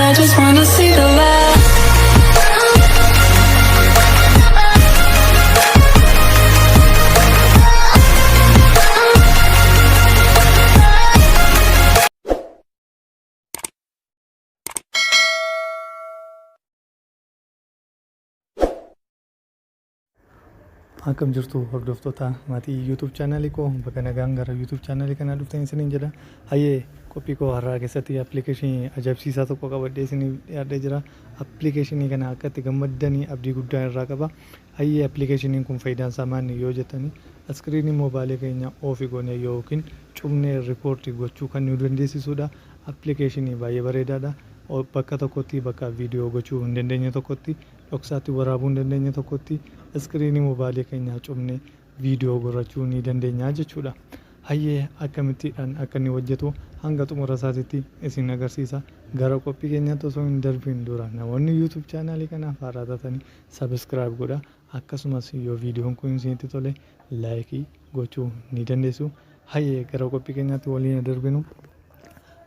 I just wanna see the light. Akkam jirtu hordoftoota maatii YouTube channel koo bakka nagaan gara YouTube channel kanaa dhuftanii isiniin jedha. Hayyee qophii koo har'aa keessatti appilikeeshinii ajaa'ibsiisaa tokko qabadhee isiniif dhiyaadhee jira. Appilikeeshinii kana akka itti gammaddanii abdii guddaa irraa qaba. Hayyee appilikeeshiniin kun faayidaan isaa maali yoo jettanii iskiriinii mobaayilii keenya ofii goonee yookiin cufnee rikoordii gochuu kan nu dandeessisudha. Appilikeeshinii baay'ee bareedaadha. Bakka tokkotti bakka viidiyoo gochuu hin dandeenye tokkotti dhoksaatti waraabuu hin dandeenye tokkotti iskiriinii mobaayilii keenyaa cufnee viidiyoo gorachuu ni dandeenya jechuudha. Hayyee akkamittiidhaan akka inni hojjetu hanga xumura isaatiitti isin agarsiisa. Gara qophii keenyaatti osoo hin darbiin dura namoonni YouTube chaanaalii kanaaf haaraa taatanii sabiskiraayib godhaa. Akkasumas yoo viidiyoon kun isinitti tole laayikii gochuu ni dandeessu. Hayyee gara qophii keenyaatti waliin darbinu.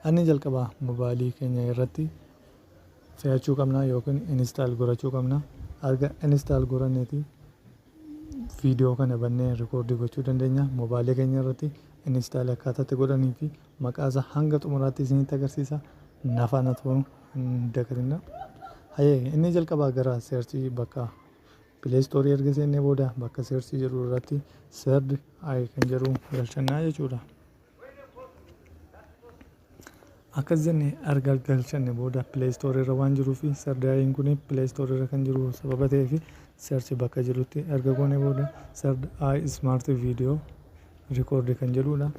Ani jalqabaa mobaayilii keenya irratti fe'achuu qabna yookiin install godhachuu qabna. Erga install godhanneeti viidiyoo kana bannee rikoordii gochuu dandeenya. Mobaayilii keenya irratti install akkaataatti godhanii fi maqaa isaa hanga xumuraatti isinitti agarsiisa. Nafaana ta'uu hin dagatinaa. Hayyee inni jalqabaa gara seerchii bakka Play Store erga seennee booda bakka seerchii jedhu irratti search kan jedhu galchannaa jechuudha. Akkas jennee erga galchanne booda Play Store irra waan jiruuf search kun Play Store irra kan jiru sababa ta'eef search bakka jirutti erga goone booda search smart video record kan jedhudha.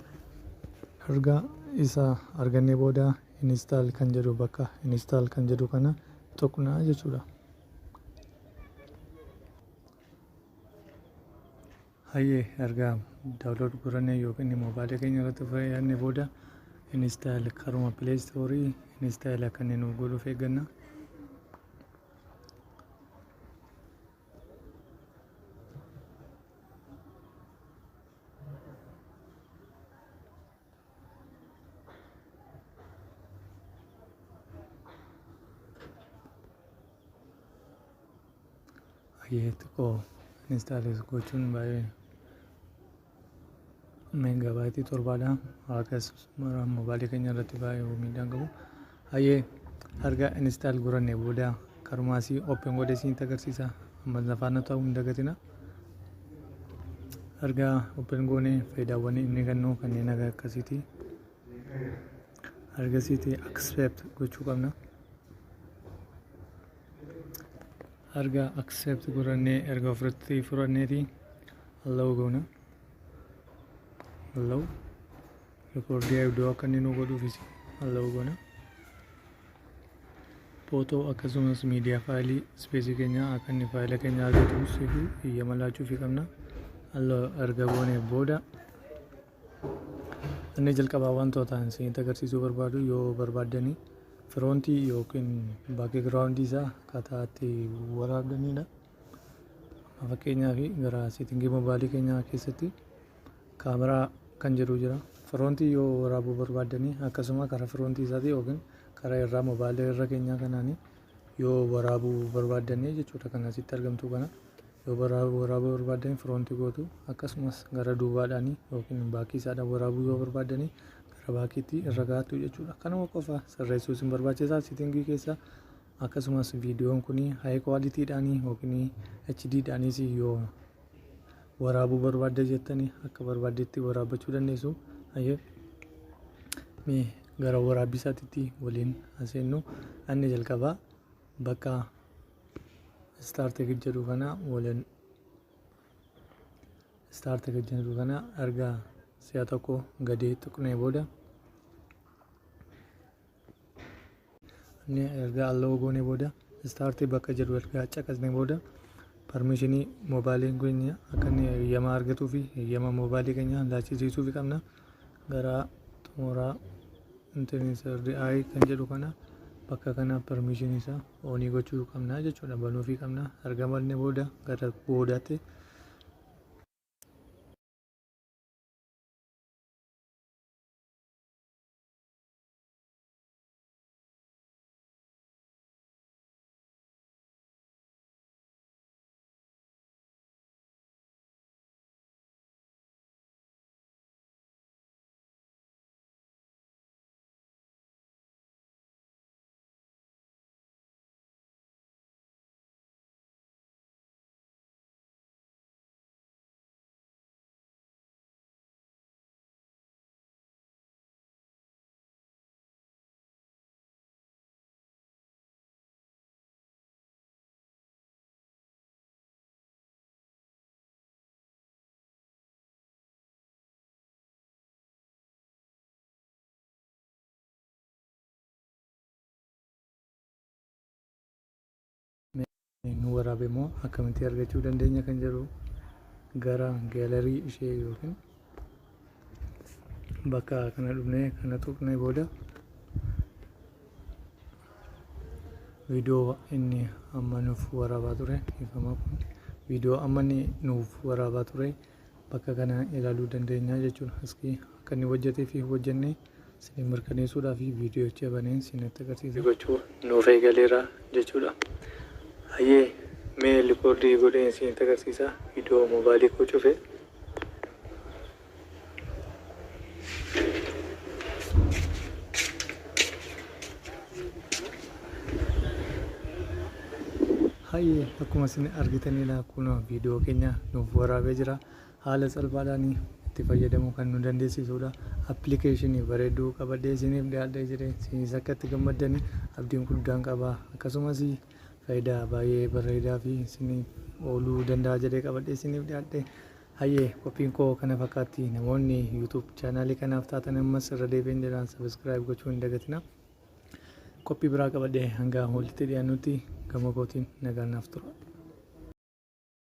Erga isa arganne booda install kan jedhu bakka install kan jedhu kana tuqnaa jechuudha. Hayyee erga download godhannee yookiin mobaayilii keenya irratti fayyadamne booda install karuma Play Store install akka inni nu godhuuf eegganna. Hayyee xiqqoo install gochuun baay'ee meegaabaaytii 7dha. Akkas mobaayilii keenya irratti baay'ee miidhaan qabu. Hayyee erga install godhanne booda karumaasii open godhee isinitti agarsiisa. Amma lafaana ta'uu hin dagatina. Erga open goone faayidaawwan inni kennu kanneen akka akkasiiti. Ergasiiti accept gochuu qabna. Erga accept godhannee erga ofirratti fudhanneeti allow goona. Allow rekoordii iddoo akka inni nu godhuufis allow goona. Footoo akkasumas miidiyaa faayilii ispeesii keenya akka inni faayila keenya argatuuf eeyyama laachuufii qabna. Allow erga goone booda inni jalqabaa wantoota isinitti agarsiisuu barbaadu yoo barbaaddanii firoontii yookiin baakgiraawundii isaa akkaataa itti waraabdanidha. Fakkeenyaaf gara seetingii mobaayilii keenyaa keessatti kaameraa kan jedhu jira. Firoontii yoo waraabuu barbaaddanii akkasuma karaa firoontii isaatii yookiin karaa irraa mobaayilii irra keenyaa kanaan yoo waraabuu barbaaddanii jechuudha. Kan asitti argamtu kana yoo waraabuu barbaaddanii firoontii gootu akkasumas gara duubaadhaan yookiin baakii isaadhaan waraabuu yoo barbaaddanii gara baakiitti irra gahattu jechuudha. Kanuma qofa sirreessuu isin barbaachisaa seetingii keessa. Akkasumas viidiyoon kun high quality'dhaan yookiin HD'dhaanis yoo waraabuu barbaadde jettanii akka barbaaddetti waraabbachuu dandeessu. Hayyee mee gara waraabbisaatti waliin seennu. Inni jalqabaa bakka start jedhu kana waliin start jedhu kana erga si'a tokko gadi tuqnee booda inni erga allow goone booda start bakka jedhu erga caqasnee booda permissionii mobaayiliin keenya akka inni eeyyama argatuu fi eeyyama mobaayilii keenya laachisiisuu qabna. Gara xumuraa internet kan jedhu kana bakka kana permissionii isaa onii gochuu qabna jechuudha. Banuufii qabna. Erga banne booda gara boodaatti nu waraabe immoo akkamitti argachuu dandeenya kan jedhu gara gaalarii ishee yookiin bakka kana dhufnee kana tuqnee booda viidiyoo inni amma nuuf waraabaa ture ifama kun viidiyoo amma inni nuuf waraabaa ture bakka kana ilaaluu dandeenya jechuudha. Askii akka inni hojjetee fi hojjennee isin mirkaneessuudhaaf viidiyoocha baneen isinitti agarsiisa gochuu nuuf eegaleera jechuudha. Hayyee mee rikoordii godheen isinitti agarsiisa viidiyoo mobaayilii koo cufe. Hayyee akkuma isin argitanidha kun viidiyoo keenya nuuf waraabee jira. Haala salphaadhaan itti fayyadamuu kan nu dandeessisudha. Appilikeeshinii bareedduu qabadhee isiniif dhiyaadhee jire. Isinis akka itti gammaddanii abdiin guddaan qaba. Akkasumas faayidaa baay'ee bareedaa fi isiniif ooluu danda'a jedhee qabadhee isiniif dhiyaadhee. Hayyee qophiin koo kana fakkaatti. Namoonni YouTube chaanaalii kanaaf taatan ammas irra deebiin jedhaan sabiskiraayib gochuu hin dagatina. Qophii biraa qabadhee hanga walitti dhiyaannutti gama kootiin nagaan naaf tura.